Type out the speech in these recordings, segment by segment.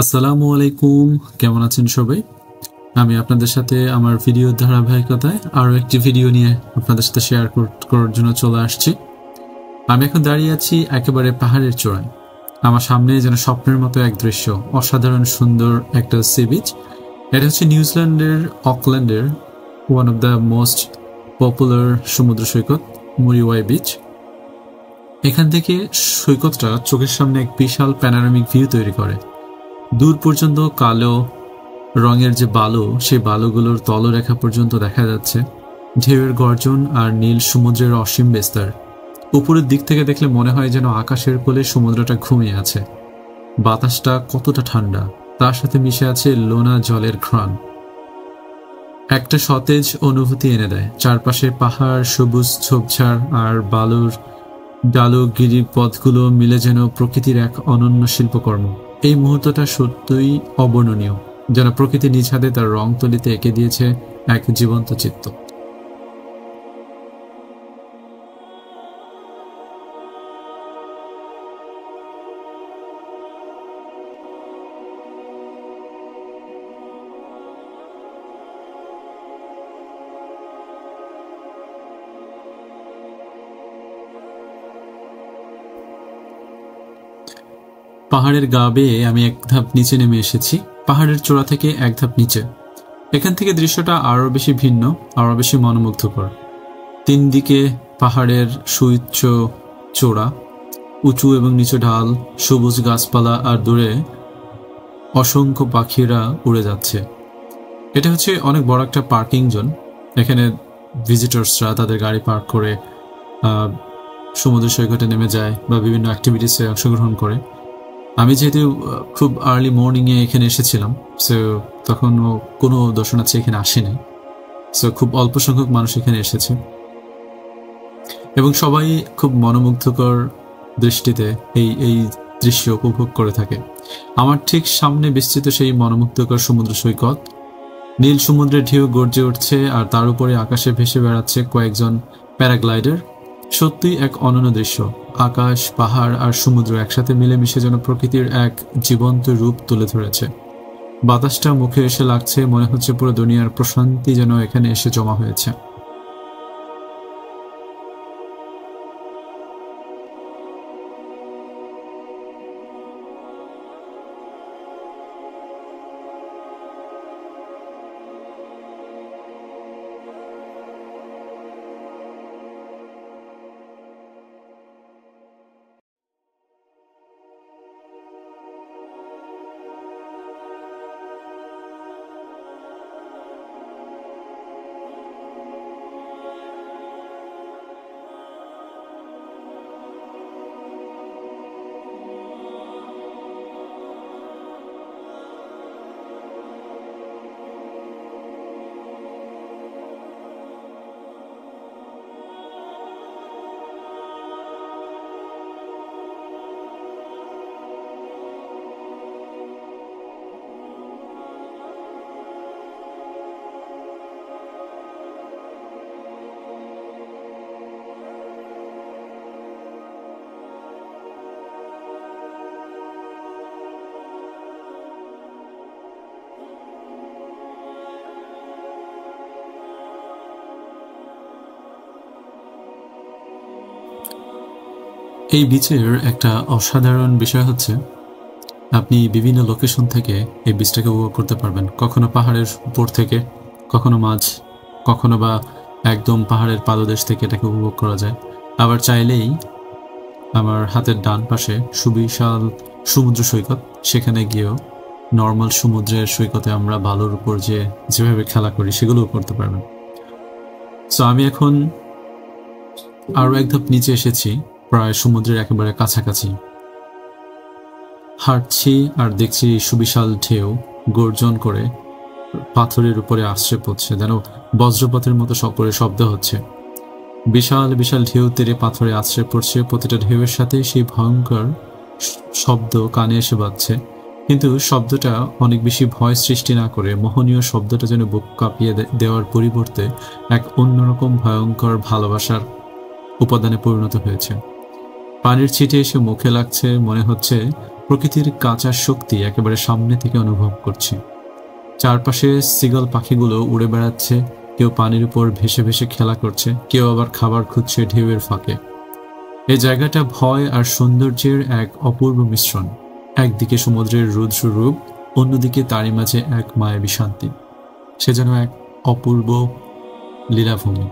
আসসালামু আলাইকুম, কেমন আছেন সবাই? আমি আপনাদের সাথে আমার ভিডিও ধারাবাহিকতায় আরও একটি ভিডিও নিয়ে আপনাদের সাথে শেয়ার করার জন্য চলে আসছি। আমি এখন দাঁড়িয়ে আছি একেবারে পাহাড়ের চূড়ায়। আমার সামনে যেন স্বপ্নের মতো এক দৃশ্য, অসাধারণ সুন্দর একটা সি বিচ। এটা হচ্ছে নিউজিল্যান্ডের অকল্যান্ডের one of the most popular সমুদ্র সৈকত, মুরিওয়াই বিচ। এখান থেকে সৈকতটা চোখের সামনে এক বিশাল প্যানোরামিক ভিউ তৈরি করে। দূর পর্যন্ত কালো রঙের যে বালু, সেই বালুগুলোর তলরেখা পর্যন্ত দেখা যাচ্ছে। ঢেউয়ের গর্জন আর নীল সমুদ্রের অসীম বিস্তার। উপরের দিক থেকে দেখলে মনে হয় যেন আকাশের কোলে সমুদ্রটা ঘুমিয়ে আছে। বাতাসটা কতটা ঠান্ডা, তার সাথে মিশে আছে লোনা জলের ঘ্রাণ। একটা সতেজ অনুভূতি এনে দেয়। চারপাশে পাহাড়, সবুজ ঝোপঝাড় আর বালুর ডালু গিরিপথগুলো মিলে যেন প্রকৃতির এক অনন্য শিল্পকর্ম। এই মুহূর্তটা সত্যই অবর্ণনীয়, যেন প্রকৃতি নিজ হাতে তার রং তুলিতে এঁকে দিয়েছে এক জীবন্ত চিত্র। পাহাড়ের গা বেয়ে আমি এক ধাপ নিচে নেমে এসেছি, পাহাড়ের চূড়া থেকে এক ধাপ নিচে। এখান থেকে দৃশ্যটা আরো বেশি ভিন্ন, আরো বেশি মনোমুগ্ধকর। তিন দিকে পাহাড়ের সুউচ্চ চূড়া, উঁচু এবং নিচু ঢাল, সবুজ গাছপালা আর দূরে অসংখ্য পাখিরা উড়ে যাচ্ছে। এটা হচ্ছে অনেক বড় একটা পার্কিং জোন। এখানে ভিজিটর্সরা তাদের গাড়ি পার্ক করে সমুদ্র সৈকতে নেমে যায় বা বিভিন্ন অ্যাক্টিভিটিসে অংশগ্রহণ করে। আমি যেহেতু খুব আর্লি মর্নিংয়ে এখানে এসেছিলাম, সো তখনও কোনো দর্শনার্থী এখানে আসেনি। সো খুব অল্প সংখ্যক মানুষ এখানে এসেছে এবং সবাই খুব মনোমুগ্ধকর দৃষ্টিতে এই এই দৃশ্য উপভোগ করে থাকে। আমার ঠিক সামনে বিস্তৃত সেই মনোমুগ্ধকর সমুদ্র সৈকত। নীল সমুদ্রের ঢেউ গর্জে উঠছে আর তার উপরে আকাশে ভেসে বেড়াচ্ছে কয়েকজন প্যারাগ্লাইডার। সত্যিই এক অনন্য দৃশ্য। আকাশ, পাহাড় আর সমুদ্র একসাথে মিলেমিশে যেন প্রকৃতির এক জীবন্ত রূপ তুলে ধরেছে। বাতাসটা মুখে এসে লাগছে, মনে হচ্ছে পুরো দুনিয়ার প্রশান্তি যেন এখানে এসে জমা হয়েছে। এই বিচের একটা অসাধারণ বিষয় হচ্ছে আপনি বিভিন্ন লোকেশন থেকে এই বিচটাকে উপভোগ করতে পারবেন। কখনো পাহাড়ের উপর থেকে, কখনো মাঝ, কখনো বা একদম পাহাড়ের পাদদেশ থেকে এটাকে উপভোগ করা যায়। আবার চাইলেই আমার হাতের ডান পাশে সুবিশাল সমুদ্র সৈকত, সেখানে গিয়েও নর্মাল সমুদ্রের সৈকতে আমরা বালুর উপর যেভাবে খেলা করি সেগুলোও করতে পারবেন। সো আমি এখন আরও এক ধাপ নিচে এসেছি, প্রায় সমুদ্রের একেবারে কাছাকাছি। হাঁটছি আর দেখছি সুবিশাল ঢেউ গর্জন করে পাথরের উপরে আশ্রে পড়ছে, যেন বজ্রপাতের মতো করে শব্দ হচ্ছে। বিশাল বিশাল ঢেউ তীরে পাথরে আশ্রে পড়ছে, প্রতিটা ঢেউয়ের সাথে সেই ভয়ঙ্কর শব্দ কানে এসে বাজছে। কিন্তু শব্দটা অনেক বেশি ভয় সৃষ্টি না করে মোহনীয় শব্দটা যেন বুক কাঁপিয়ে দেওয়ার পরিবর্তে এক অন্যরকম ভয়ঙ্কর ভালোবাসার উপাদানে পরিণত হয়েছে। পানির ছিটে এসে মুখে লাগছে, মনে হচ্ছে প্রকৃতির কাঁচা শক্তি একেবারে সামনে থেকে অনুভব করছি। চারপাশে সিগল পাখিগুলো উড়ে বেড়াচ্ছে, কেউ পানির উপর ভেসে ভেসে খেলা করছে, কেউ আবার খাবার খুঁজছে ঢেউয়ের ফাঁকে। এই জায়গাটা ভয় আর সৌন্দর্যের এক অপূর্ব মিশ্রণ। একদিকে সমুদ্রের রুদ্র রূপ, অন্যদিকে তারই মাঝে এক মায়াবী শান্তি। সে যেন এক অপূর্ব লীলাভূমি।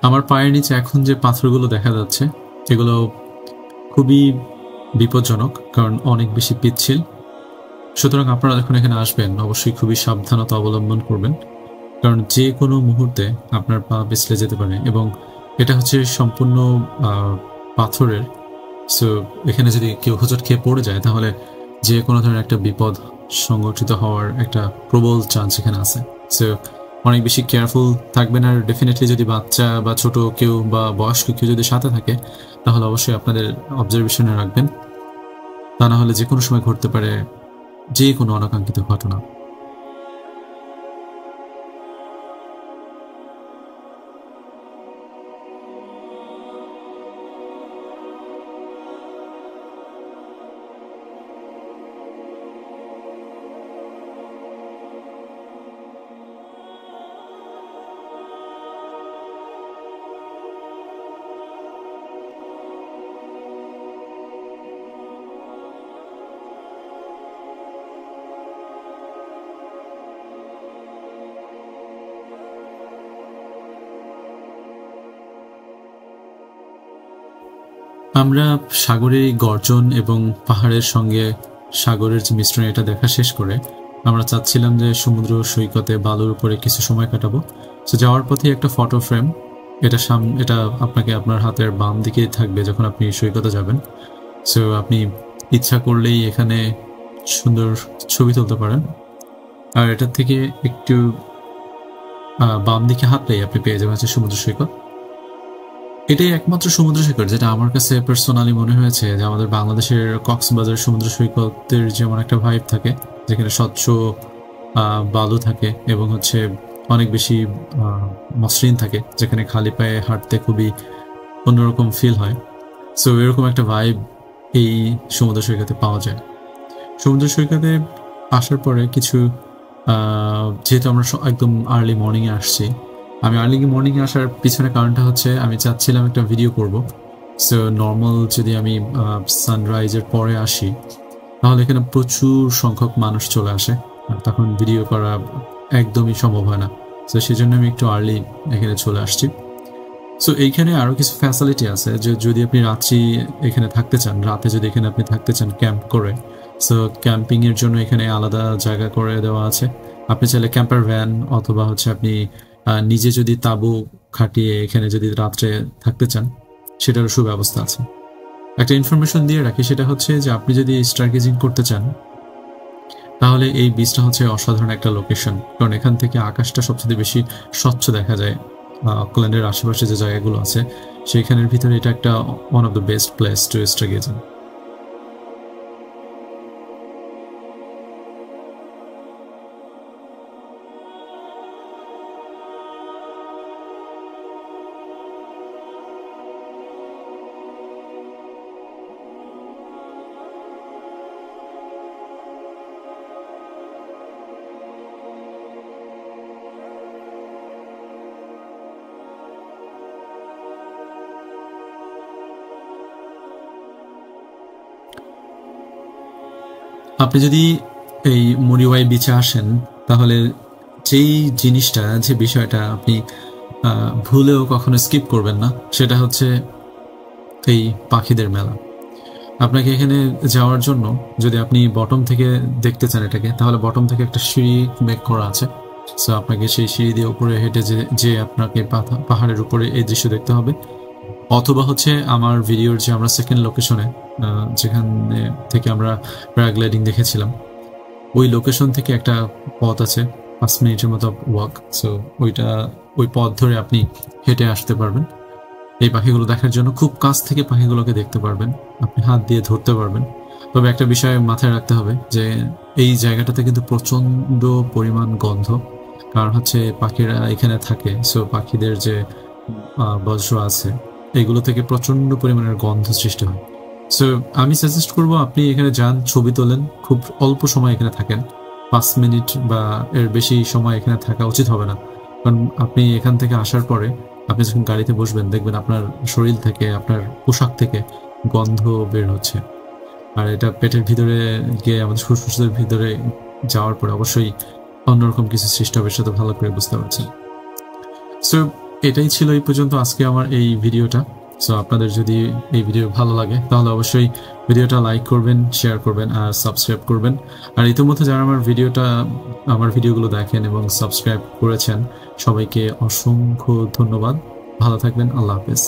আমার পায়ের নিচে এখন যে পাথরগুলো দেখা যাচ্ছে এগুলো খুবই বিপজ্জনক, কারণ অনেক বেশি পিচ্ছিল। সুতরাং আপনারা যখন এখানে আসবেন অবশ্যই খুবই সাবধানতা অবলম্বন করবেন, কারণ যে কোনো মুহূর্তে আপনার পা পিছলে যেতে পারে। এবং এটা হচ্ছে সম্পূর্ণ পাথরের। সো এখানে যদি কেউ হোঁচট খেয়ে পড়ে যায় তাহলে যে কোনো ধরনের একটা বিপদ সংঘটিত হওয়ার একটা প্রবল চান্স এখানে আছে। সো অনেক বেশি কেয়ারফুল থাকবেন। আর ডেফিনেটলি যদি বাচ্চা বা ছোট কেউ বা বয়স্ক কেউ যদি সাথে থাকে তাহলে অবশ্যই আপনাদের অবজারভেশনে রাখবেন, তা না হলে যে কোনো সময় ঘটতে পারে যে কোনো অনাকাঙ্ক্ষিত ঘটনা। আমরা সাগরের এই গর্জন এবং পাহাড়ের সঙ্গে সাগরের যে মিশ্রণ এটা দেখা শেষ করে আমরা চাচ্ছিলাম যে সমুদ্র সৈকতে বালুর উপরে কিছু সময় কাটাবো। সো যাওয়ার পথে একটা ফটো ফ্রেম, এটা আপনাকে আপনার হাতের বাম দিকে থাকবে যখন আপনি সৈকতে যাবেন। সো আপনি ইচ্ছা করলেই এখানে সুন্দর ছবি তুলতে পারেন। আর এটার থেকে একটু বাম দিকে হাঁটলেই আপনি পেয়ে যাবেন হচ্ছে সমুদ্র সৈকত। এটাই একমাত্র সমুদ্র সৈকত যেটা আমার কাছে পার্সোনালি মনে হয়েছে যে আমাদের বাংলাদেশের কক্সবাজার সমুদ্র সৈকতের যেমন একটা ভাইব থাকে, যেখানে স্বচ্ছ বালু থাকে এবং হচ্ছে অনেক বেশি মসৃণ থাকে, যেখানে খালি পায়ে হাঁটতে খুবই অন্যরকম ফিল হয়। সো এরকম একটা ভাইব এই সমুদ্র সৈকতে পাওয়া যায়। সমুদ্র সৈকতে আসার পরে কিছু যেহেতু আমরা একদম আর্লি মর্নিংয়ে আসছি, আমি আর্লি মর্নিংয়ে আসার পিছনে কারণটা হচ্ছে আমি চাচ্ছিলাম একটা ভিডিও করব। সো নর্মাল যদি আমি সানরাইজের পরে আসি তাহলে এখানে প্রচুর সংখ্যক মানুষ চলে আসে, আর তখন ভিডিও করা একদমই সম্ভব হয় না। সো সেই জন্য আমি একটু আর্লি এখানে চলে আসছি। সো এইখানে আরও কিছু ফ্যাসিলিটি আছে যে যদি আপনি রাত্রি এখানে থাকতে চান, রাতে যদি এখানে আপনি থাকতে চান ক্যাম্প করে, সো ক্যাম্পিংয়ের জন্য এখানে আলাদা জায়গা করে দেওয়া আছে। আপনি চাইলে ক্যাম্পার ভ্যান অথবা হচ্ছে আপনি নিজে যদি তাঁবু খাটিয়ে এখানে যদি রাত্রে থাকতে চান সেটারও সুব্যবস্থা আছে। একটা ইনফরমেশন দিয়ে রাখি, সেটা হচ্ছে যে আপনি যদি স্টারগেজিং করতে চান তাহলে এই বিচটা হচ্ছে অসাধারণ একটা লোকেশন, কারণ এখান থেকে আকাশটা সবচেয়ে বেশি স্বচ্ছ দেখা যায়। অকল্যান্ডের আশেপাশে যে জায়গাগুলো আছে সেইখানের ভিতরে এটা একটা one of the best place to stargazing. আপনি যদি এই মরিওয়াই বিচে আসেন তাহলে যেই জিনিসটা, যে বিষয়টা আপনি ভুলেও কখনো স্কিপ করবেন না সেটা হচ্ছে এই পাখিদের মেলা। আপনাকে এখানে যাওয়ার জন্য যদি আপনি বটম থেকে দেখতে চান এটাকে, তাহলে বটম থেকে একটা সিঁড়ি মেক করা আছে। সো আপনাকে সেই সিঁড়ি দিয়ে উপরে হেঁটে যে আপনাকে পাহাড়ের উপরে এই দৃশ্য দেখতে হবে। অথবা হচ্ছে আমার ভিডিওর যে আমরা সেকেন্ড লোকেশনে যেখানে থেকে আমরা প্যারাগ্লাইডিং দেখেছিলাম, ওই লোকেশন থেকে একটা পথ আছে 5 মিনিটের মতো ওয়াক। সো ওই পথ ধরে আপনি হেঁটে আসতে পারবেন এই পাখিগুলো দেখার জন্য। খুব কাছ থেকে পাখিগুলোকে দেখতে পারবেন, আপনি হাত দিয়ে ধরতে পারবেন। তবে একটা বিষয় মাথায় রাখতে হবে যে এই জায়গাটাতে কিন্তু প্রচণ্ড পরিমাণ গন্ধ, কারণ হচ্ছে পাখিরা এখানে থাকে। সো পাখিদের যে বজ্র আছে এগুলো থেকে প্রচণ্ড পরিমাণের গন্ধ সৃষ্টি হয়। সো আমি সাজেস্ট করব আপনি এখানে যান, ছবি তোলেন, খুব অল্প সময় এখানে থাকেন। 5 মিনিট বা এর বেশি সময় এখানে থাকা উচিত হবে না, কারণ আপনি এখান থেকে আসার পরে আপনি যখন গাড়িতে বসবেন দেখবেন আপনার শরীর থেকে, আপনার পোশাক থেকে গন্ধ বের হচ্ছে। আর এটা পেটের ভিতরে গিয়ে আমাদের ফুসফুসের ভিতরে যাওয়ার পরে অবশ্যই অন্যরকম কিছু সৃষ্টি হবে, সেটা ভালো করে বুঝতে পারছেন। সো এটাই ছিল এই পর্যন্ত আজকে আমার এই ভিডিওটা। সো আপনাদের যদি এই ভিডিও ভালো লাগে তাহলে অবশ্যই ভিডিওটা লাইক করবেন, শেয়ার করবেন আর সাবস্ক্রাইব করবেন। আর ইতিমধ্যে যারা আমার ভিডিওগুলো দেখেন এবং সাবস্ক্রাইব করেছেন, সবাইকে অসংখ্য ধন্যবাদ। ভালো থাকবেন। আল্লাহ হাফেজ।